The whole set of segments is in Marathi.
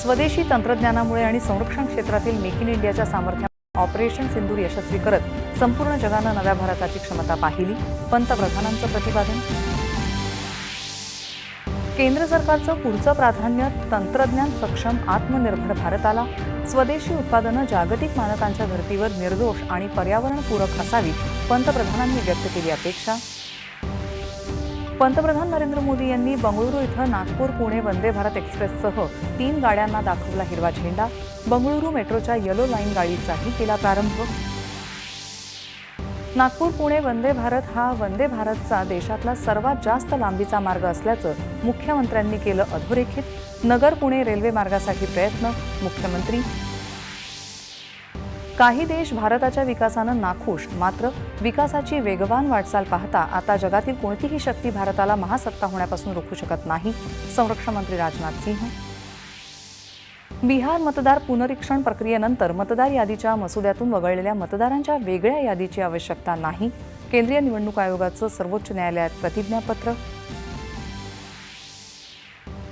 स्वदेशी तंत्रज्ञानामुळे आणि संरक्षण क्षेत्रातील मेक इन इंडियाच्या सामर्थ्यामुळे ऑपरेशन सिंदूर यशस्वी करत संपूर्ण जगानं नव्या भारताची क्षमता पाहिली, पंतप्रधानांचं प्रतिपादन. केंद्र सरकारचं पुढचं प्राधान्य तंत्रज्ञान सक्षम आत्मनिर्भर भारताला. स्वदेशी उत्पादनं जागतिक मानकांच्या धर्तीवर निर्दोष आणि पर्यावरणपूरक असावी, पंतप्रधानांनी व्यक्त केली अपेक्षा. पंतप्रधान नरेंद्र मोदी यांनी बंगळुरू इथं नागपूर पुणे वंदे भारत एक्सप्रेससह 3 गाड्यांना दाखवला हिरवा झेंडा. बंगळुरू मेट्रोच्या येलो लाईन गाडीचाही केला प्रारंभ. नागपूर पुणे वंदे भारत हा वंदे भारतचा देशातला सर्वात जास्त लांबीचा मार्ग असल्याचं मुख्यमंत्र्यांनी केलं अधोरेखित. नगर पुणे रेल्वे मार्गासाठी प्रयत्न, मुख्यमंत्री. काही देश भारताच्या विकासानं नाखुश, मात्र विकासाची वेगवान वाटचाल पाहता आता जगातील कोणतीही शक्ती भारताला महासत्ता होण्यापासून रोखू शकत नाही, संरक्षण मंत्री राजनाथ सिंह. बिहार मतदार पुनरीक्षण प्रक्रियेनंतर मतदार यादीच्या मसुद्यातून वगळलेल्या मतदारांच्या वेगळ्या यादीची आवश्यकता नाही, केंद्रीय निवडणूक आयोगाचं सर्वोच्च न्यायालयात प्रतिज्ञापत्र.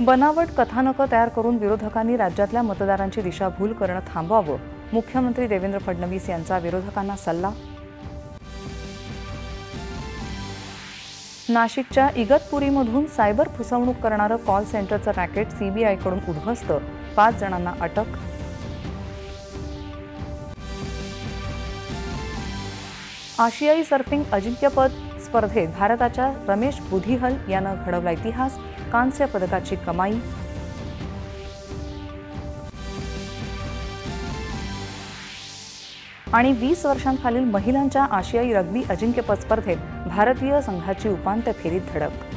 बनावट कथानकं तयार करून विरोधकांनी राज्यातल्या मतदारांची दिशाभूल करणं थांबवावं, मुख्यमंत्री देवेंद्र फडणवीस यांचा विरोधकांना सल्ला. नाशिकच्या इगतपुरीमधून सायबर फसवणूक करणारं कॉल सेंटरचं रॅकेट सीबीआयकडून उद्ध्वस्त, 5 जणांना अटक. आशियाई सर्फिंग अजिंक्यपद स्पर्धेत भारताच्या रमेश बुधिहल यानं घडवला इतिहास, कांस्य पदकाची कमाई. आणि 20 वर्षांखालील महिलांच्या आशियाई रग्बी अजिंक्यपद स्पर्धेत भारतीय संघाची उपांत्य फेरीत धडक.